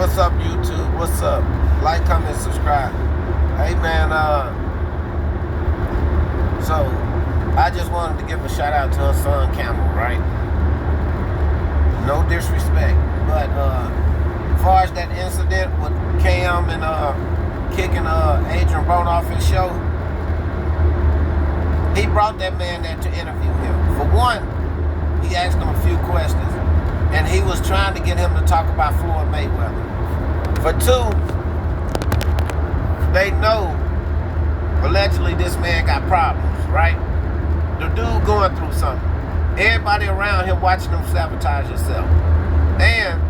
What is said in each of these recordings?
What's up, YouTube? What's up? Like, comment, subscribe. Hey, man, so I just wanted to give a shout out to her son, Camron, right? No disrespect, but as far as that incident with Cam and kicking Adrien Broner off his show, he brought that man there to interview him. For one, he asked him a few questions, and he was trying to get him to talk about Floyd Mayweather. For two, they know allegedly this man got problems, right? The dude going through something. Everybody around him watching him sabotage himself. And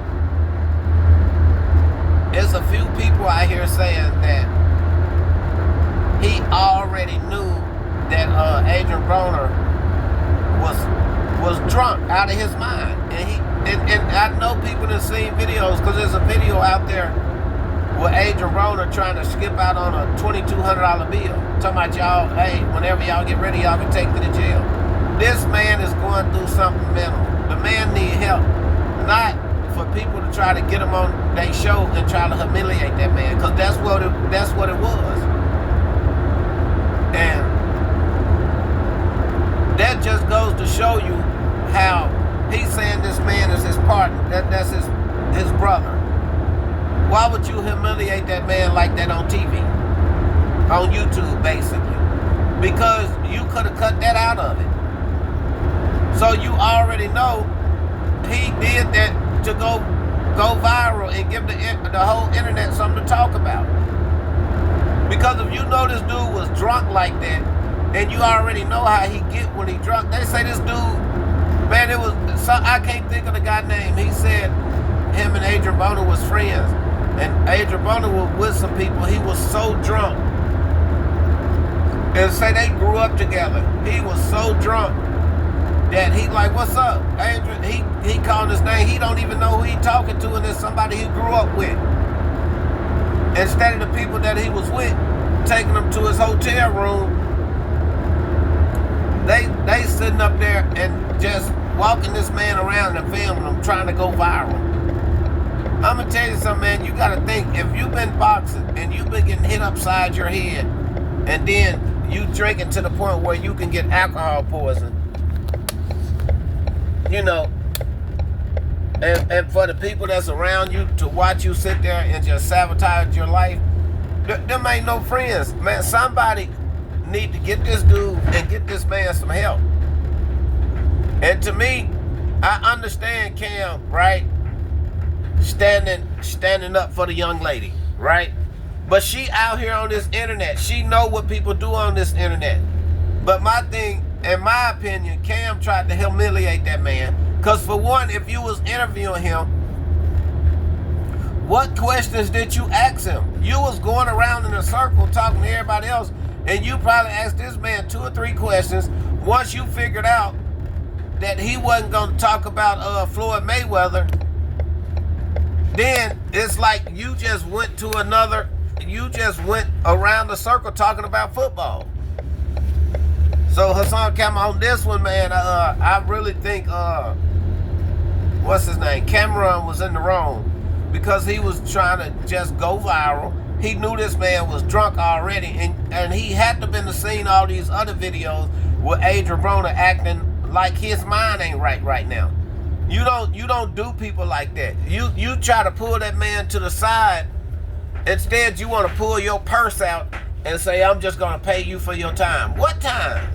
there's a few people out here saying that he already knew that Adrien Broner was drunk out of his mind. And I know people that seen videos, because there's a video out there with Adrien Broner trying to skip out on a $2,200 bill. Talking about y'all, hey, whenever y'all get ready, y'all can take me to jail. This man is going through something mental. The man need help. Not for people to try to get him on their show and try to humiliate that man, because that's what it was. And that just goes to show you how he's saying this man is his partner. That's his brother. Why would you humiliate that man like that on TV? On YouTube, basically. Because you could have cut that out of it. So you already know he did that to go viral and give the whole internet something to talk about. Because if you know this dude was drunk like that, and you already know how he get when he drunk. They say this dude, man, I can't think of the guy's name. He said him and Adrien Broner was friends. And Adrien Broner was with some people. He was so drunk. And say they grew up together. He was so drunk that he like, what's up? Adrien, he called his name. He don't even know who he talking to, and it's somebody he grew up with. Instead of the people that he was with, taking him to his hotel room, they sitting up there and just walking this man around and filming him, trying to go viral. I'm gonna tell you something, man. You gotta think, if you've been boxing and you've been getting hit upside your head, and then you drinking to the point where you can get alcohol poison, you know, and for the people that's around you to watch you sit there and just sabotage your life, them ain't no friends, man. Somebody need to get this dude and get this man some help. And to me, I understand Cam, right? Standing up for the young lady, right? But she out here on this internet. She know what people do on this internet. But my thing, in my opinion, Cam tried to humiliate that man. Because for one, if you was interviewing him, what questions did you ask him? You was going around in a circle talking to everybody else, and you probably asked this man 2 or 3 questions. Once you figured out that he wasn't going to talk about Floyd Mayweather, then it's like you just went around the circle talking about football. So Hassan Cam on this one, man, I really think, what's his name? Camron was in the wrong, because he was trying to just go viral. He knew this man was drunk already, and he had to been to seen all these other videos with Adrien Broner acting like his mind ain't right now. You don't do people like that. You try to pull that man to the side. Instead, you want to pull your purse out and say, I'm just going to pay you for your time. What time?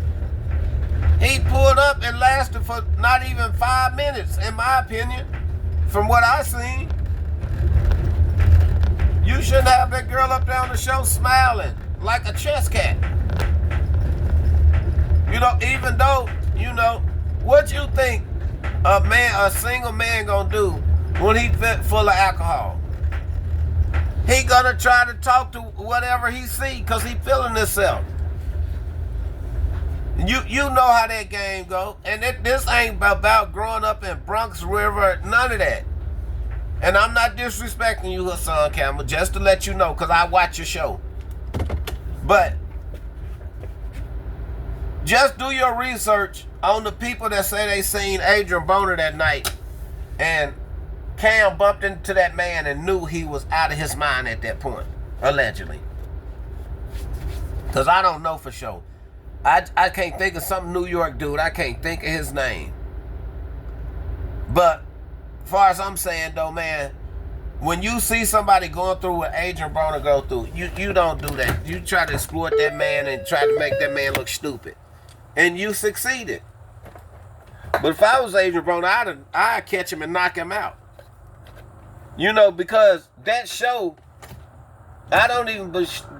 He pulled up and lasted for not even 5 minutes, in my opinion, from what I seen. You shouldn't have that girl up there on the show smiling like a chess cat. You know, even though, you know, what you think a single man gonna do when he full of alcohol? He gonna try to talk to whatever he see, because he feeling himself. You know how that game go. And this ain't about growing up in Bronx River, none of that. And I'm not disrespecting you, Hassan Campbell, just to let you know, because I watch your show. But just do your research on the people that say they seen Adrien Broner that night and Cam bumped into that man and knew he was out of his mind at that point, allegedly. Because I don't know for sure. I can't think of some New York dude. I can't think of his name. But as far as I'm saying, though, man, when you see somebody going through what Adrien Broner go through, you don't do that. You try to exploit that man and try to make that man look stupid. And you succeeded. But if I was Adrien Broner, I'd catch him and knock him out. You know, because that show, I don't even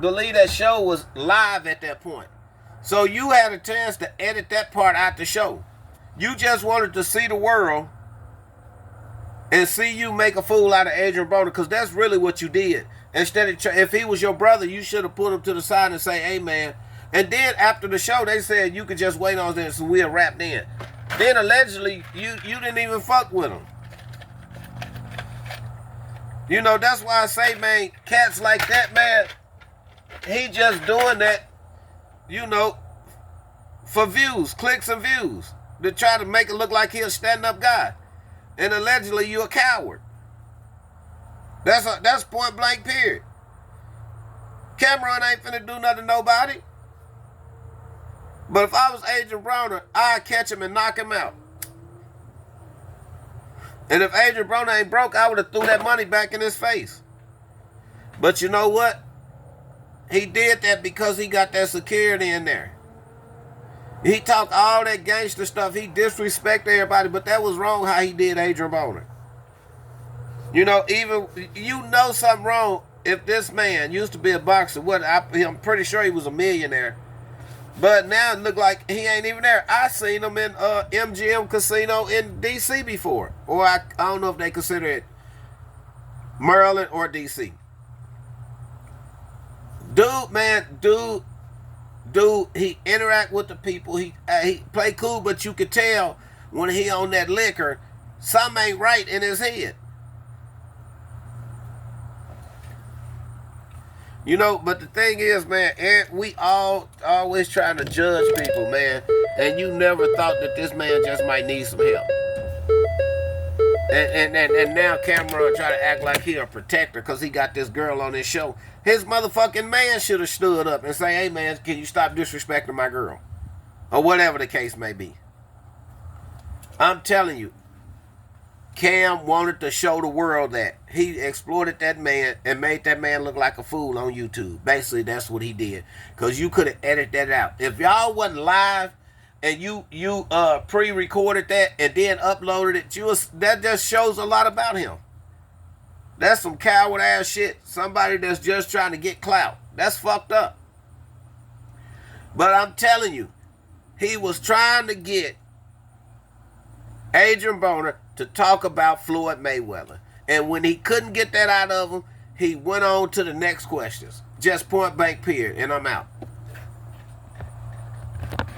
believe that show was live at that point. So you had a chance to edit that part out the show. You just wanted to see the world and see you make a fool out of Adrien Broner, because that's really what you did. Instead of, if he was your brother, you should have put him to the side and say, hey, man. And then after the show, they said you could just wait on this and we'll wrap in. Then allegedly, you didn't even fuck with him. You know, that's why I say, man, cats like that, man, he just doing that, you know, for views, clicks and views, to try to make it look like he's a stand-up guy. And allegedly, you a coward. That's point blank, period. Camron ain't finna do nothing to nobody. But if I was Adrien Broner, I'd catch him and knock him out. And if Adrien Broner ain't broke, I would have threw that money back in his face. But you know what? He did that because he got that security in there. He talked all that gangster stuff. He disrespected everybody, but that was wrong how he did Adrien Broner. You know, even, you know something wrong if this man used to be a boxer. I'm pretty sure he was a millionaire. But now it look like he ain't even there. I seen him in MGM Casino in D.C. before. Or I don't know if they consider it Maryland or D.C. Dude, man, dude, he interact with the people. He play cool, but you could tell when he on that liquor, something ain't right in his head. You know, but the thing is, man, we all always trying to judge people, man. And you never thought that this man just might need some help. And now Camron try to act like he a protector because he got this girl on his show. His motherfucking man should have stood up and say, hey, man, can you stop disrespecting my girl? Or whatever the case may be. I'm telling you, Cam wanted to show the world that he exploited that man and made that man look like a fool on YouTube. Basically, that's what he did. Because you could have edited that out. If y'all wasn't live and you pre-recorded that and then uploaded it, that just shows a lot about him. That's some coward ass shit. Somebody that's just trying to get clout. That's fucked up. But I'm telling you, he was trying to get Adrien Broner to talk about Floyd Mayweather. And when he couldn't get that out of him, he went on to the next questions. Just point blank, period. And I'm out.